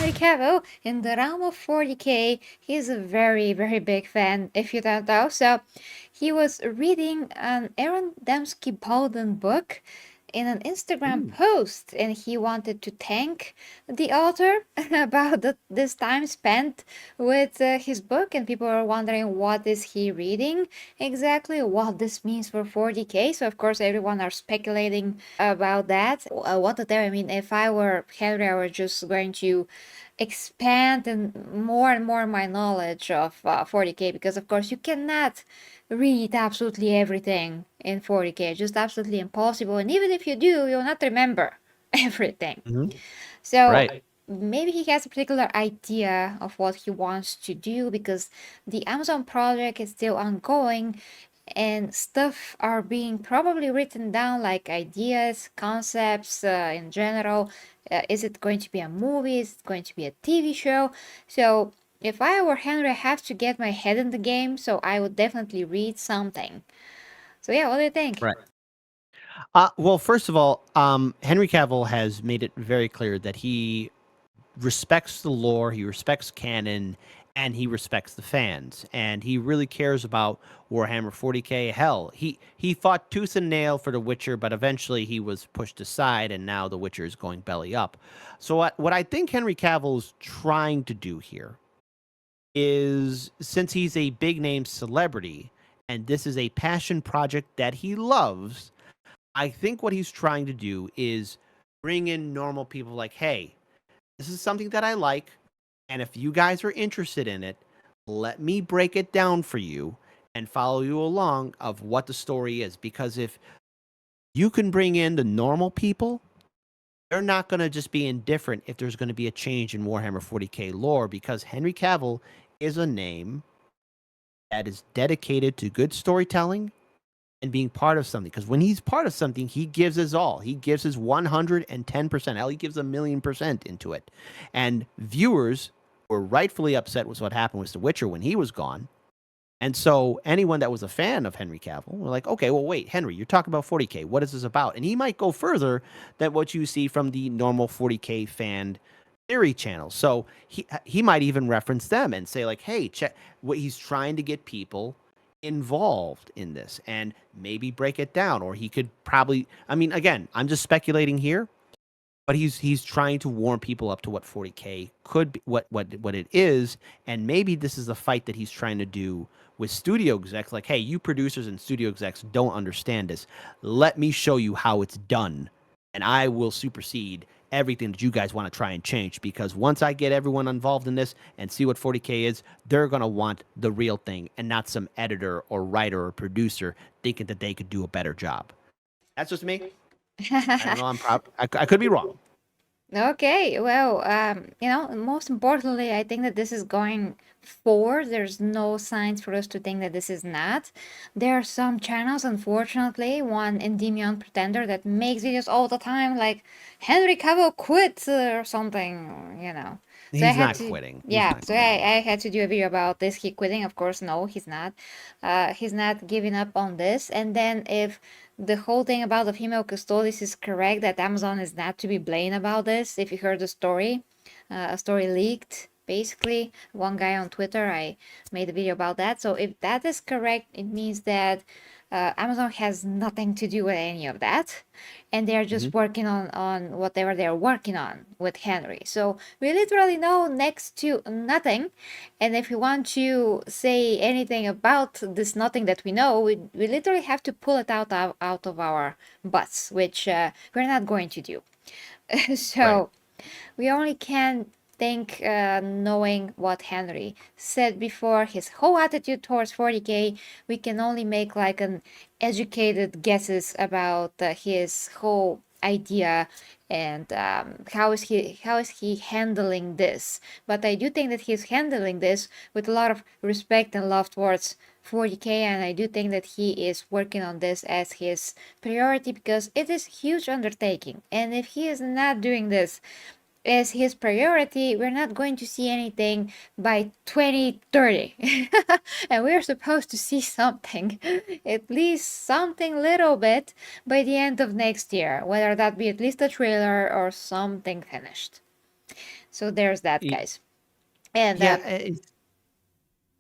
Henry Cavill in the realm of 40k. He's a very, very big fan, if you don't know. So he was reading an Aaron Dembski-Bowden book in an Instagram Ooh. post, and he wanted to thank the author about this time spent with his book, and people are wondering what is he reading exactly, what this means for 40k. So of course everyone are speculating about that. What to tell? I mean, if I were Henry, I was just going to expand and more my knowledge of 40k, because of course you cannot read absolutely everything in 40k, just absolutely impossible, and even if you do, you'll not remember everything. Mhm. So Right. maybe he has a particular idea of what he wants to do, because the Amazon project is still ongoing and stuff are being probably written down, like ideas, concepts in general. Is it going to be a movie? Is it going to be a TV show? So if I were Henry, I have to get my head in the game, so I would definitely read something. So yeah, what do you think? Right. Well, first of all, Henry Cavill has made it very clear that he respects the lore, he respects canon, and he respects the fans, and he really cares about Warhammer 40k. Hell, he fought tooth and nail for The Witcher, but eventually he was pushed aside, and now The Witcher is going belly up. So what I think Henry Cavill is trying to do here is, since he's a big name celebrity, and this is a passion project that he loves, I think what he's trying to do is bring in normal people like, hey, this is something that I like. And if you guys are interested in it, let me break it down for you and follow you along of what the story is. Because if you can bring in the normal people, they're not going to just be indifferent if there's going to be a change in Warhammer 40k lore, because Henry Cavill is a name that is dedicated to good storytelling and being part of something. Because when he's part of something, he gives his all. He gives his 110%. Hell, he gives 1,000,000% into it. And viewers were rightfully upset with what happened with The Witcher when he was gone. And so anyone that was a fan of Henry Cavill were like, okay, well, wait, Henry, you're talking about 40k. What is this about? And he might go further than what you see from the normal 40k fan theory channels. So he might even reference them and say like, hey, check what he's trying to get people involved in this and maybe break it down. Or he could probably, I mean, again, I'm just speculating here, but he's trying to warm people up to what 40k could be, what it is, and maybe this is a fight that he's trying to do with studio execs. Like, hey, you producers and studio execs don't understand this. Let me show you how it's done, and I will supersede everything that you guys want to try and change. Because once I get everyone involved in this and see what 40k is, they're gonna want the real thing and not some editor or writer or producer thinking that they could do a better job. That's just me. I don't know. I could be wrong. Okay, well, most importantly, I think that this is going forward. There's no signs for us to think that this is not. There are some channels, unfortunately, one Endymion Pretender that makes videos all the time, like Henry Cavill quit or something. So I He's had not to, quitting. He's yeah, not so quitting. I had to do a video about this. He quitting? Of course, no, he's not. He's not giving up on this. And then if the whole thing about the female custodies is correct, that Amazon is not to be blamed about this. If you heard the story, a story leaked. Basically, one guy on Twitter, I made a video about that. So if that is correct, it means that Amazon has nothing to do with any of that, and they're Mm-hmm. just working on whatever they're working on with Henry. So we literally know next to nothing, and if we want to say anything about this nothing that we know, we literally have to pull it out of our butts, which we're not going to do. Right. So we only can think, knowing what Henry said before, his whole attitude towards 40k, we can only make like an educated guesses about his whole idea and how is he handling this. But I do think that he's handling this with a lot of respect and love towards 40k, and I do think that he is working on this as his priority, because it is huge undertaking, and if he is not doing this as his priority, we're not going to see anything by 2030. And we're supposed to see something, at least something little bit, by the end of next year, whether that be at least a trailer or something finished. So there's that, Y- guys. And Yeah.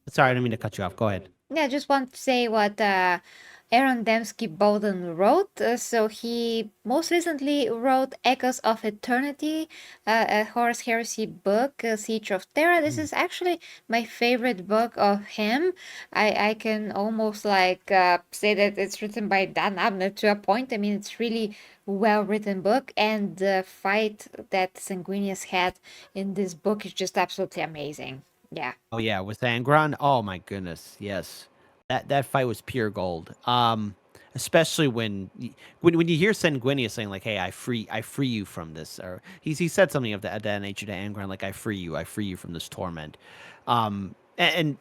Sorry, I didn't mean to cut you off. Go ahead. yeah, I just want to say what Aaron Dembski-Bowden wrote. So he most recently wrote Echoes of Eternity, a Horus Heresy book, Siege of Terra. This is actually my favorite book of him. I can almost like say that it's written by Dan Abnett to a point. I mean, it's really well written book, and the fight that Sanguinius had in this book is just absolutely amazing. Yeah. Oh yeah, with Angron. Oh my goodness, yes, that fight was pure gold. Especially when you hear Sanguinius saying like, "Hey, I free you from this," or he said something of that nature to Angron, like, I free you from this torment." And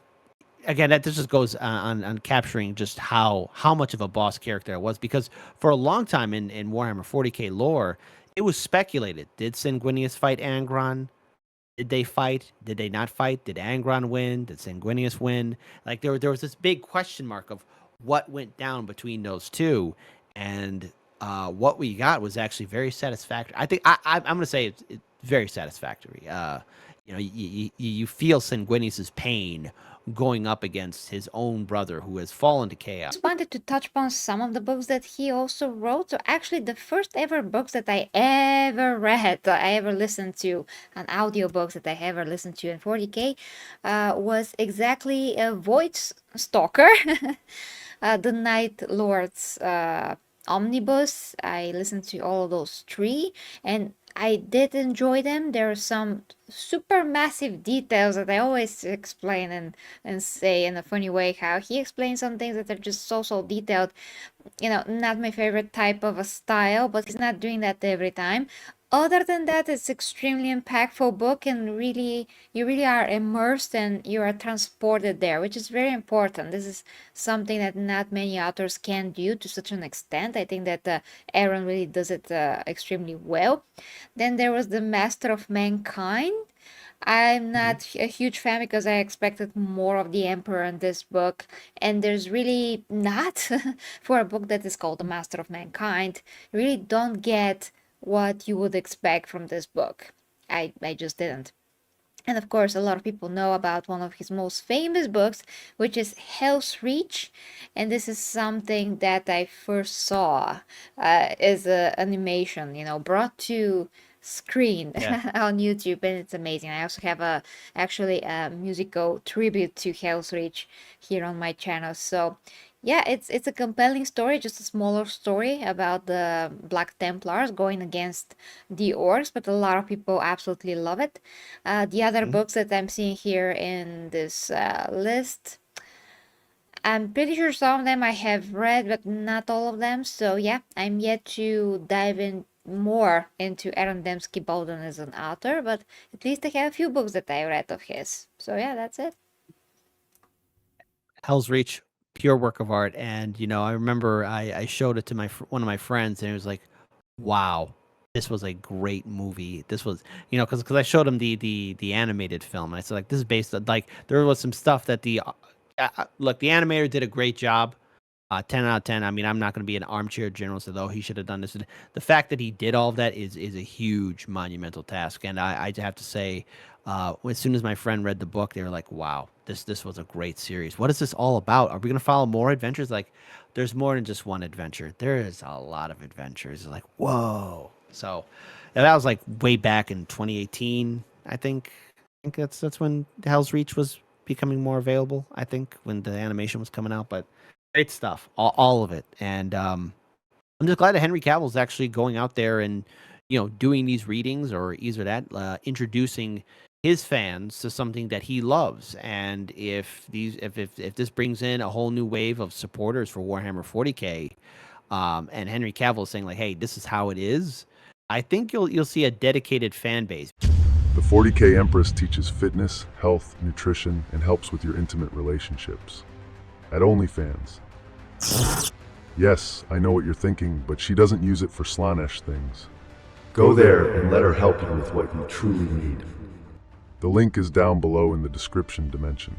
again, that this just goes on capturing just how much of a boss character it was, because for a long time in Warhammer 40k lore, it was speculated: did Sanguinius fight Angron? Did they fight? Did they not fight? Did Angron win? Did Sanguinius win? Like there was this big question mark of what went down between those two, and what we got was actually very satisfactory. I think I'm going to say it's very satisfactory. You feel Sanguinius's pain going up against his own brother who has fallen to chaos. Just wanted to touch upon some of the books that he also wrote. So actually the first ever books that I ever read, I ever listened to, an audio books that I ever listened to in 40k, was exactly Void Stalker, the Night Lord's omnibus. I listened to all of those three, and I did enjoy them. There are some super massive details that I always explain and say in a funny way, how he explains some things that are just so detailed. You know, not my favorite type of a style, but he's not doing that every time. Other than that, it's extremely impactful book, and really you really are immersed and you are transported there, which is very important. This is something that not many authors can do to such an extent. I think that Aaron really does it extremely well. Then there was the Master of Mankind. I'm not a huge fan because I expected more of the Emperor in this book, and there's really not for a book that is called The Master of Mankind. You really don't get what you would expect from this book. I just didn't. And of course, a lot of people know about one of his most famous books, which is Hell's Reach. And this is something that I first saw as an animation, brought to screen Yeah. on YouTube, and it's amazing. I also have actually a musical tribute to Hell's Reach here on my channel. So yeah, it's a compelling story, just a smaller story about the Black Templars going against the orcs, but a lot of people absolutely love it. The other Mhm. books that I'm seeing here in this list, I'm pretty sure some of them I have read, but not all of them. So yeah, I'm yet to dive in more into Aaron Dembski-Bowden as an author, but at least I have a few books that I read of his. So yeah, that's it. Hell's Reach, pure work of art. And I remember I showed it to one of my friends, and it was like, wow, this was a great movie. This was, because I showed him the animated film, and I said, like, this is based on, like, there was some stuff that look, the animator did a great job. 10 out of 10. I mean, I'm not going to be an armchair general, so though he should have done this. The fact that he did all of that is a huge monumental task. And I have to say, as soon as my friend read the book, they were like, wow, this was a great series. What is this all about? Are we going to follow more adventures? Like, there's more than just one adventure. There is a lot of adventures. Like, whoa. So that was like way back in 2018, I think. I think that's when Hell's Reach was becoming more available, I think, when the animation was coming out. But great stuff, all of it. And I'm just glad that Henry Cavill is actually going out there and doing these readings, or either that, introducing his fans to something that he loves. And if this brings in a whole new wave of supporters for Warhammer 40k, and Henry Cavill is saying like, hey, this is how it is, I think you'll see a dedicated fan base. The 40k Empress teaches fitness, health, nutrition, and helps with your intimate relationships. At OnlyFans. Yes, I know what you're thinking, but she doesn't use it for Slanesh things. Go there and let her help you with what you truly need. The link is down below in the description dimension.